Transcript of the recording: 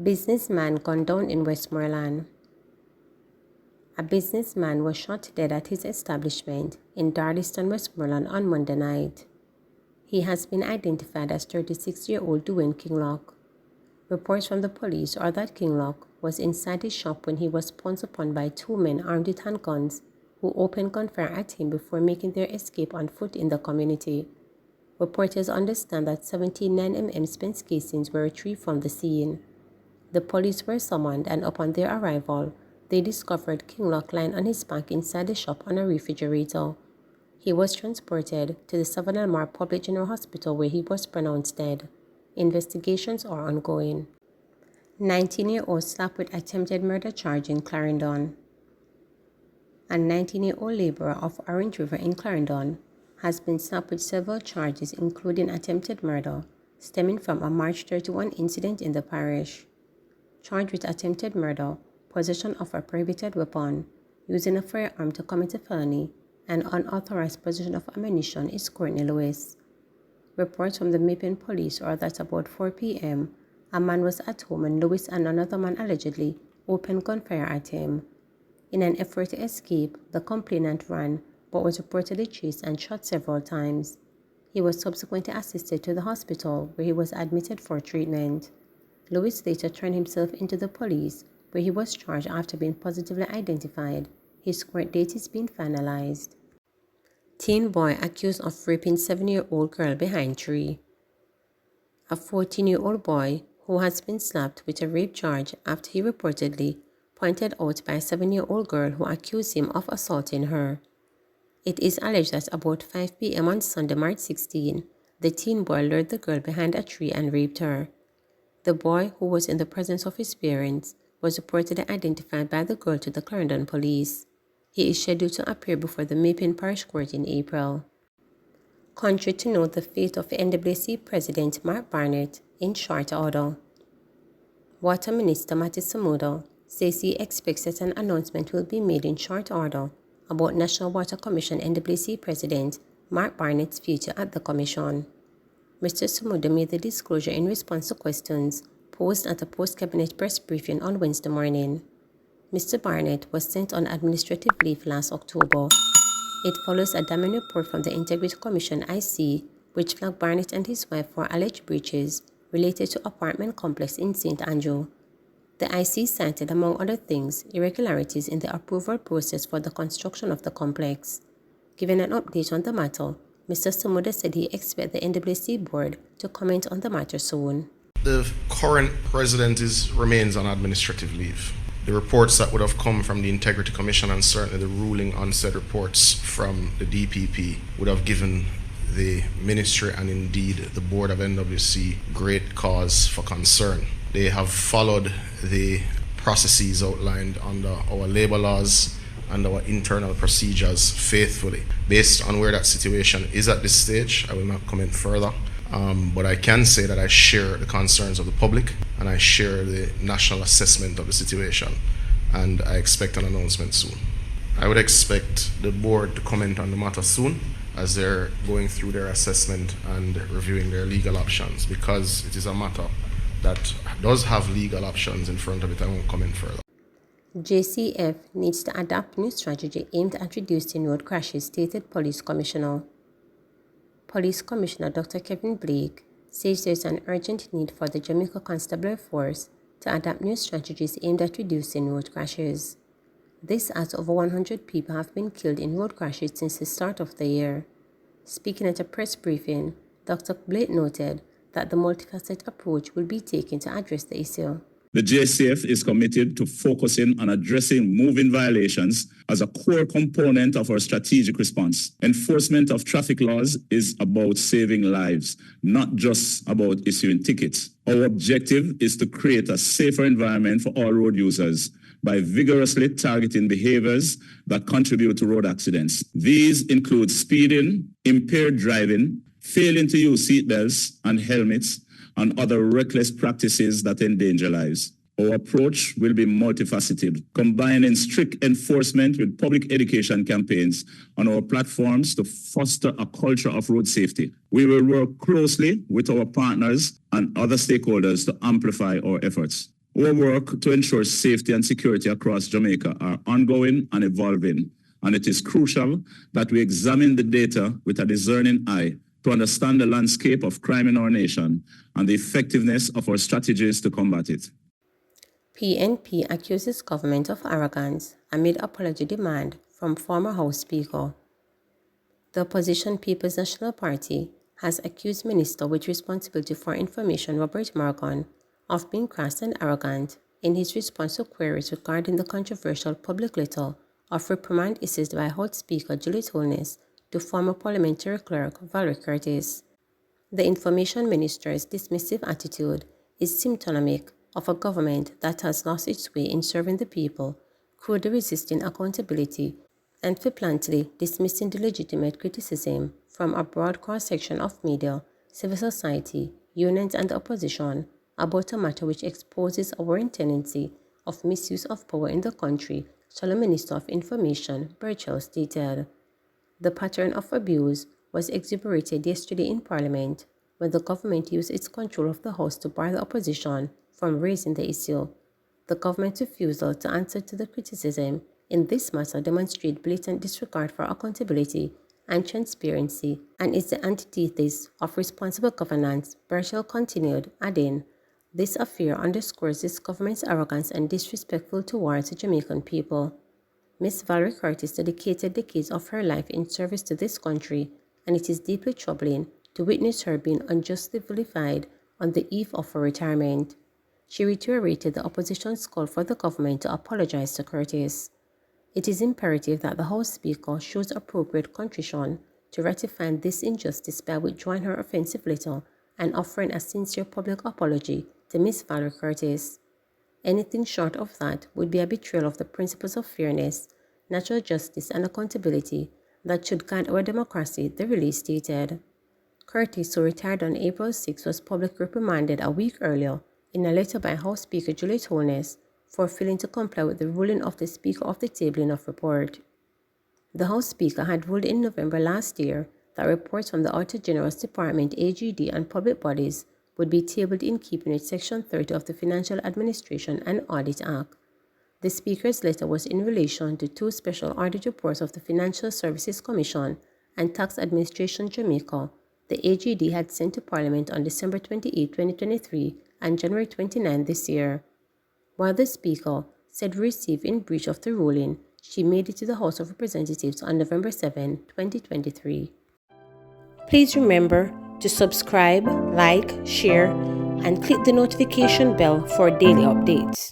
Businessman gunned down in Westmoreland. A businessman was shot dead at his establishment in Darlington, Westmoreland on Monday night. He has been identified as 36-year-old Dwayne Kinglock. Reports from the police are that Kinglock was inside his shop when he was pounced upon by two men armed with handguns who opened gunfire at him before making their escape on foot in the community. Reporters understand that 17 9mm Spence casings were retrieved from the scene. The police were summoned, and upon their arrival, they discovered Kinglock lying on his back inside the shop on a refrigerator. He was transported to the Southern Elmore Public General Hospital where he was pronounced dead. Investigations are ongoing. 19-year-old slapped with attempted murder charge in Clarendon. A 19-year-old laborer of Orange River in Clarendon has been slapped with several charges including attempted murder, stemming from a March 31 incident in the parish. Charged with attempted murder, possession of a prohibited weapon, using a firearm to commit a felony, and unauthorized possession of ammunition is Courtney Lewis. Reports from the Mappin police are that about 4 p.m., a man was at home when Lewis and another man allegedly opened gunfire at him. In an effort to escape, the complainant ran but was reportedly chased and shot several times. He was subsequently assisted to the hospital where he was admitted for treatment. Lewis later turned himself into the police, where he was charged after being positively identified. His court date is being finalized. Teen boy accused of raping 7-year-old girl behind tree. A 14-year-old boy who has been slapped with a rape charge after he reportedly pointed out by a 7-year-old girl who accused him of assaulting her. It is alleged that about 5 p.m. on Sunday, March 16, the teen boy lured the girl behind a tree and raped her. The boy, who was in the presence of his parents, was reportedly identified by the girl to the Clarendon police. He is scheduled to appear before the Mappin Parish Court in April. Country to know the fate of NWC President Mark Barnett in short order. Water Minister Matty Samuda says he expects that an announcement will be made in short order about National Water Commission NWC President Mark Barnett's future at the Commission. Mr. Samuda made the disclosure in response to questions posed at a post-cabinet press briefing on Wednesday morning. Mr. Barnett was sent on administrative leave last October. It follows a damning report from the Integrity Commission IC, which flagged Barnett and his wife for alleged breaches related to apartment complex in St. Andrew. The IC cited, among other things, irregularities in the approval process for the construction of the complex. Giving an update on the matter, Mr. Samuda said he expects the NWC board to comment on the matter soon. The current president remains on administrative leave. The reports that would have come from the Integrity Commission and certainly the ruling on said reports from the DPP would have given the ministry and indeed the board of NWC great cause for concern. They have followed the processes outlined under our labor laws and our internal procedures faithfully. Based on where that situation is at this stage, I will not comment further, but I can say that I share the concerns of the public and I share the national assessment of the situation, and I expect an announcement soon. I would expect the board to comment on the matter soon as they're going through their assessment and reviewing their legal options, because it is a matter that does have legal options in front of it. I won't comment further. JCF needs to adopt new strategy aimed at reducing road crashes, stated Police Commissioner. Police Commissioner Dr. Kevin Blake says there is an urgent need for the Jamaica Constabulary Force to adopt new strategies aimed at reducing road crashes. This as over 100 people have been killed in road crashes since the start of the year. Speaking at a press briefing, Dr. Blake noted that the multifaceted approach will be taken to address the issue. The JCF is committed to focusing on addressing moving violations as a core component of our strategic response. Enforcement of traffic laws is about saving lives, not just about issuing tickets. Our objective is to create a safer environment for all road users by vigorously targeting behaviors that contribute to road accidents. These include speeding, impaired driving, failing to use seatbelts and helmets, and other reckless practices that endanger lives. Our approach will be multifaceted, combining strict enforcement with public education campaigns on our platforms to foster a culture of road safety. We will work closely with our partners and other stakeholders to amplify our efforts. Our work to ensure safety and security across Jamaica are ongoing and evolving, and it is crucial that we examine the data with a discerning eye to understand the landscape of crime in our nation and the effectiveness of our strategies to combat it. PNP accuses government of arrogance amid apology demand from former House Speaker. The opposition People's National Party has accused Minister with responsibility for information Robert Morgan of being crass and arrogant in his response to queries regarding the controversial public letter of reprimand issued by House Speaker Juliet Holness to former parliamentary clerk Valerie Curtis. The Information Minister's dismissive attitude is symptomatic of a government that has lost its way in serving the people, crudely resisting accountability and flippantly dismissing the legitimate criticism from a broad cross-section of media, civil society, unions and the opposition about a matter which exposes a worrying tendency of misuse of power in the country, Shallow Minister of Information Burchell stated. The pattern of abuse was exuberated yesterday in Parliament when the government used its control of the House to bar the opposition from raising the issue. The government's refusal to answer to the criticism in this matter demonstrates blatant disregard for accountability and transparency and is the antithesis of responsible governance, Burchell continued, adding, "This affair underscores this government's arrogance and disrespectful towards the Jamaican people." Miss Valerie Curtis dedicated decades of her life in service to this country, and it is deeply troubling to witness her being unjustly vilified on the eve of her retirement. She reiterated the opposition's call for the government to apologize to Curtis. It is imperative that the House Speaker shows appropriate contrition to ratify this injustice by withdrawing her offensive letter and offering a sincere public apology to Miss Valerie Curtis. Anything short of that would be a betrayal of the principles of fairness, natural justice, and accountability that should guide our democracy, the release stated. Curtis, who retired on April 6, was publicly reprimanded a week earlier in a letter by House Speaker Juliet Holness for failing to comply with the ruling of the Speaker of the Tabling of Report. The House Speaker had ruled in November last year that reports from the Auditor General's Department, AGD, and public bodies would be tabled in keeping with Section 30 of the Financial Administration and Audit Act. The Speaker's letter was in relation to two special audit reports of the Financial Services Commission and Tax Administration Jamaica the AGD had sent to Parliament on December 28, 2023 and January 29 this year. While the Speaker said received in breach of the ruling, she made it to the House of Representatives on November 7, 2023. Please remember to subscribe, like, share, and click the notification bell for daily updates.